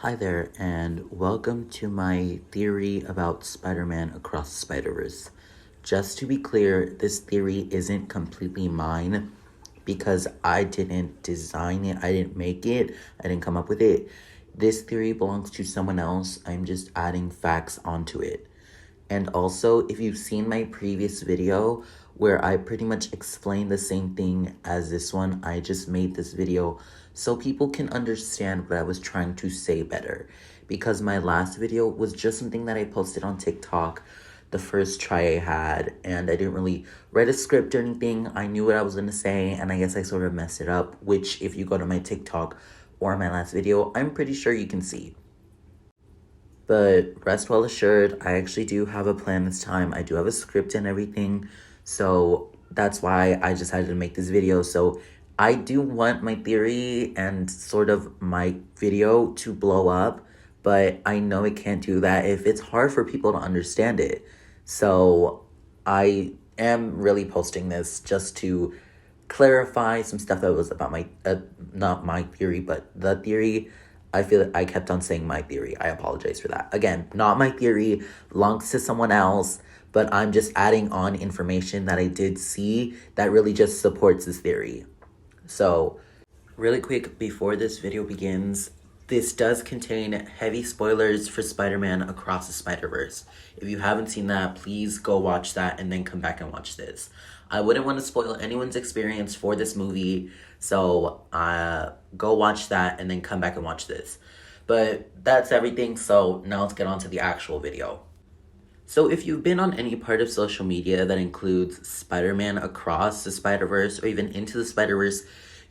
Hi there, and welcome to my theory about Spider-Man Across the Spider-Verse. Just to be clear, this theory isn't completely mine because I didn't design it, I didn't make it, I didn't come up with it. This theory belongs to someone else. I'm just adding facts onto it. And also, if you've seen my previous video where I pretty much explained the same thing as this one, I just made this video so people can understand what I was trying to say better. Because my last video was just something that I posted on TikTok, the first try I had, and I didn't really write a script or anything. I knew what I was going to say, and I guess I sort of messed it up, which if you go to my TikTok or my last video, I'm pretty sure you can see. But rest well assured, I actually do have a plan this time. I do have a script and everything. So that's why I decided to make this video. So I do want my theory and sort of my video to blow up. But I know it can't do that if it's hard for people to understand it. So I am really posting this just to clarify some stuff that was about my, not my theory, but the theory. I feel like I kept on saying my theory. I apologize for that. Again, not my theory, belongs to someone else, but I'm just adding on information that I did see that really just supports this theory. So, really quick, before this video begins, this does contain heavy spoilers for Spider-Man Across the Spider-Verse. If you haven't seen that, please go watch that and then come back and watch this. I wouldn't want to spoil anyone's experience for this movie, so go watch that and then come back and watch this. But that's everything, so now let's get on to the actual video. So if you've been on any part of social media that includes Spider-Man Across the Spider-Verse or even Into the Spider-Verse,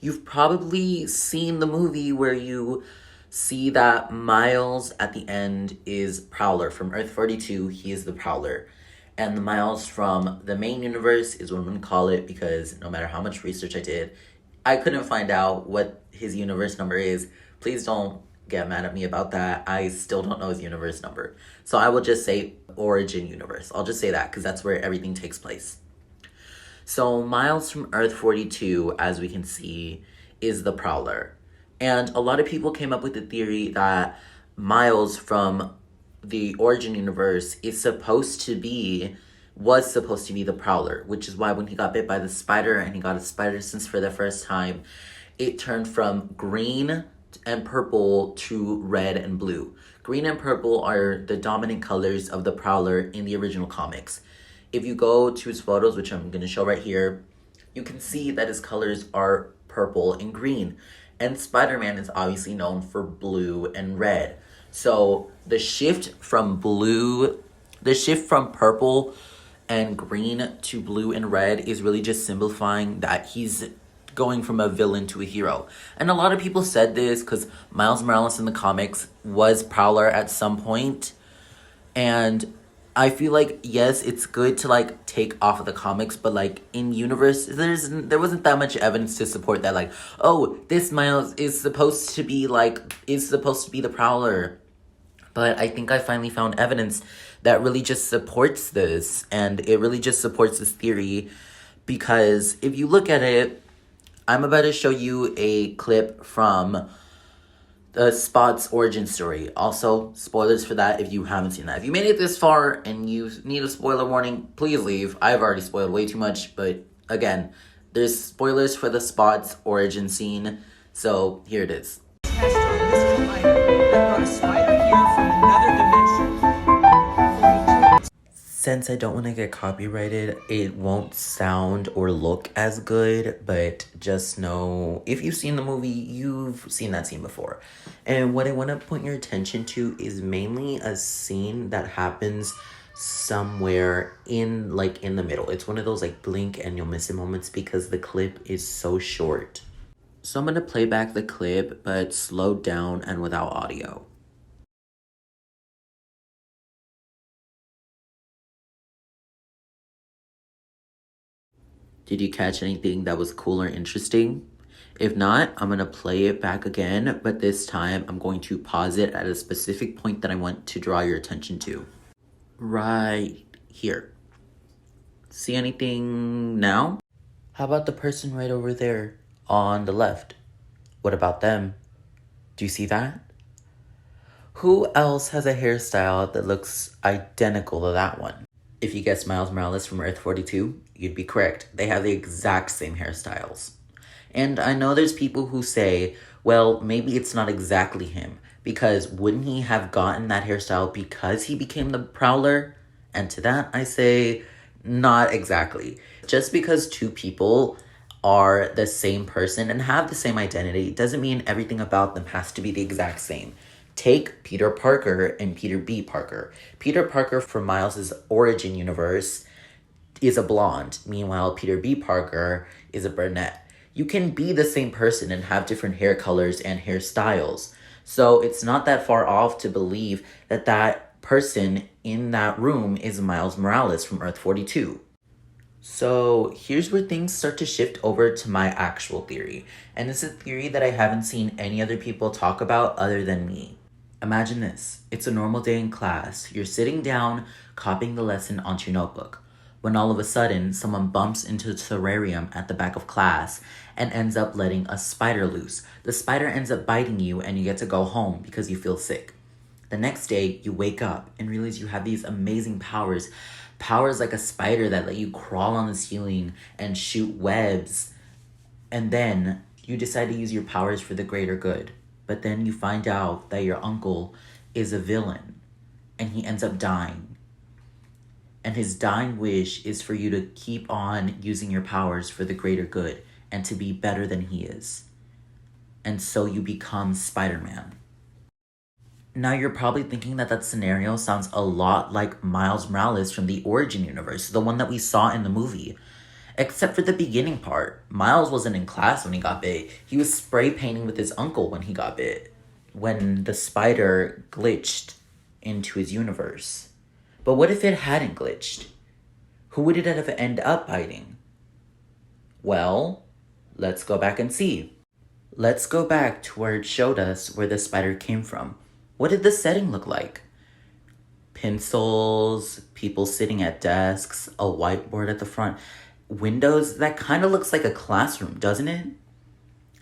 you've probably seen the movie where you see that Miles at the end is Prowler. From Earth 42, he is the Prowler. And the Miles from the main universe is what I'm going to call it, because no matter how much research I did, I couldn't find out what his universe number is. Please don't get mad at me about that. I still don't know his universe number. So I will just say origin universe. I'll just say that because that's where everything takes place. So Miles from Earth 42, as we can see, is the Prowler. And a lot of people came up with the theory that Miles from the origin universe was supposed to be the Prowler, which is why when he got bit by the spider and he got a spider sense for the first time, it turned from green and purple to red and blue. Green and purple are the dominant colors of the Prowler in the original comics. If you go to his photos, which I'm going to show right here, you can see that his colors are purple and green. And Spider-Man is obviously known for blue and red. So the shift from purple and green to blue and red is really just simplifying that he's going from a villain to a hero. And a lot of people said this because Miles Morales in the comics was Prowler at some point. And I feel like, yes, it's good to take off of the comics, but in universe, there wasn't that much evidence to support that oh, this Miles is supposed to be the Prowler. But I think I finally found evidence that really just supports this, and it really just supports this theory, because if you look at it, I'm about to show you a clip from the Spot's origin story. Also, spoilers for that if you haven't seen that. If you made it this far and you need a spoiler warning, please leave. I've already spoiled way too much, but again, there's spoilers for the Spot's origin scene, so here it is. Since I don't want to get copyrighted, it won't sound or look as good, but just know, if you've seen the movie, you've seen that scene before. And what I want to point your attention to is mainly a scene that happens somewhere in the middle. It's one of those blink and you'll miss it moments because the clip is so short. So I'm going to play back the clip, but slowed down and without audio. Did you catch anything that was cool or interesting? If not, I'm going to play it back again, but this time I'm going to pause it at a specific point that I want to draw your attention to. Right here. See anything now? How about the person right over there on the left? What about them? Do you see that? Who else has a hairstyle that looks identical to that one? If you guessed Miles Morales from Earth 42, you'd be correct. They have the exact same hairstyles. And I know there's people who say, well, maybe it's not exactly him, because wouldn't he have gotten that hairstyle because he became the Prowler? And to that, I say, not exactly. Just because two people are the same person and have the same identity doesn't mean everything about them has to be the exact same. Take Peter Parker and Peter B. Parker. Peter Parker from Miles' origin universe is a blonde. Meanwhile, Peter B. Parker is a brunette. You can be the same person and have different hair colors and hairstyles. So it's not that far off to believe that that person in that room is Miles Morales from Earth 42. So here's where things start to shift over to my actual theory. And it's a theory that I haven't seen any other people talk about other than me. Imagine this. It's a normal day in class. You're sitting down, copying the lesson onto your notebook, when all of a sudden, someone bumps into the terrarium at the back of class and ends up letting a spider loose. The spider ends up biting you and you get to go home because you feel sick. The next day, you wake up and realize you have these amazing powers. Powers like a spider that let you crawl on the ceiling and shoot webs. And then you decide to use your powers for the greater good. But then you find out that your uncle is a villain and he ends up dying. And his dying wish is for you to keep on using your powers for the greater good and to be better than he is. And so you become Spider-Man. Now you're probably thinking that that scenario sounds a lot like Miles Morales from the Origin universe, the one that we saw in the movie. Except for the beginning part. Miles wasn't in class when he got bit. He was spray painting with his uncle when he got bit. When the spider glitched into his universe. But what if it hadn't glitched? Who would it have ended up biting? Well, let's go back and see. Let's go back to where it showed us where the spider came from. What did the setting look like? Pencils, people sitting at desks, a whiteboard at the front, windows. That kind of looks like a classroom, doesn't it?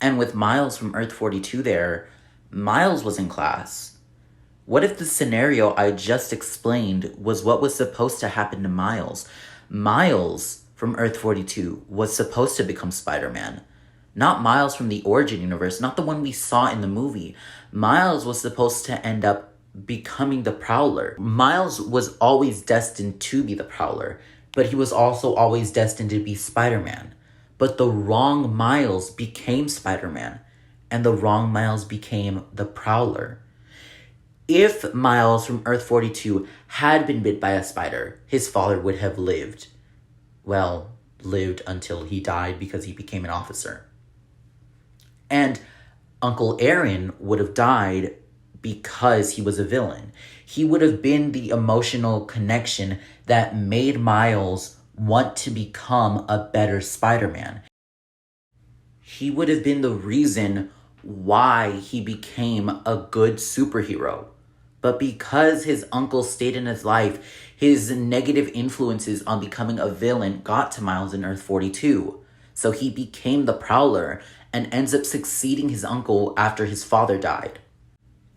And with Miles from Earth 42 there, Miles was in class. What if the scenario I just explained was what was supposed to happen to Miles? Miles from Earth 42 was supposed to become Spider-Man. Not Miles from the Origin universe, not the one we saw in the movie. Miles was supposed to end up becoming the Prowler. Miles was always destined to be the Prowler, but he was also always destined to be Spider-Man. But the wrong Miles became Spider-Man, and the wrong Miles became the Prowler. If Miles from Earth 42 had been bit by a spider, his father would have lived. Well, lived until he died because he became an officer. And Uncle Aaron would have died because he was a villain. He would have been the emotional connection that made Miles want to become a better Spider-Man. He would have been the reason why he became a good superhero. But because his uncle stayed in his life, his negative influences on becoming a villain got to Miles in Earth 42. So he became the Prowler and ends up succeeding his uncle after his father died.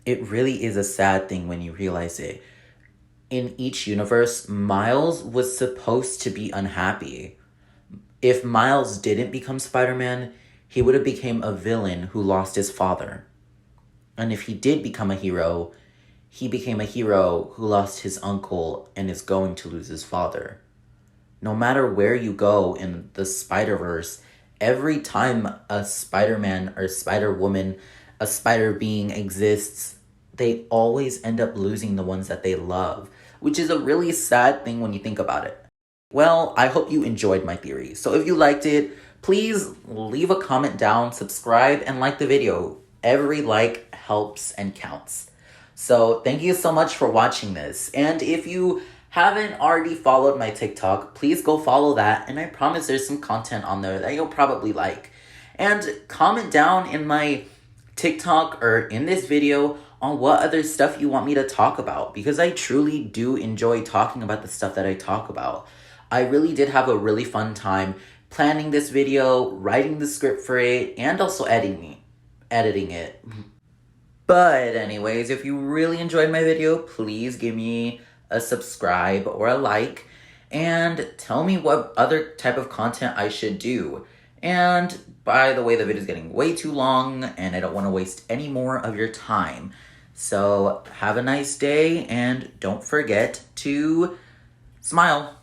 It really is a sad thing when you realize it. In each universe, Miles was supposed to be unhappy. If Miles didn't become Spider-Man, he would have become a villain who lost his father. And if he did become a hero, he became a hero who lost his uncle and is going to lose his father. No matter where you go in the Spider-Verse, every time a Spider-Man or Spider-Woman, a spider being exists, they always end up losing the ones that they love, which is a really sad thing when you think about it. Well, I hope you enjoyed my theory. So if you liked it, please leave a comment down, subscribe, and like the video. Every like helps and counts. So thank you so much for watching this. And if you haven't already followed my TikTok, please go follow that. And I promise there's some content on there that you'll probably like. And comment down in my TikTok or in this video on what other stuff you want me to talk about. Because I truly do enjoy talking about the stuff that I talk about. I really did have a really fun time planning this video, writing the script for it, and also editing it. But anyways, if you really enjoyed my video, please give me a subscribe or a like, and tell me what other type of content I should do. And by the way, the video is getting way too long, and I don't want to waste any more of your time. So have a nice day, and don't forget to smile.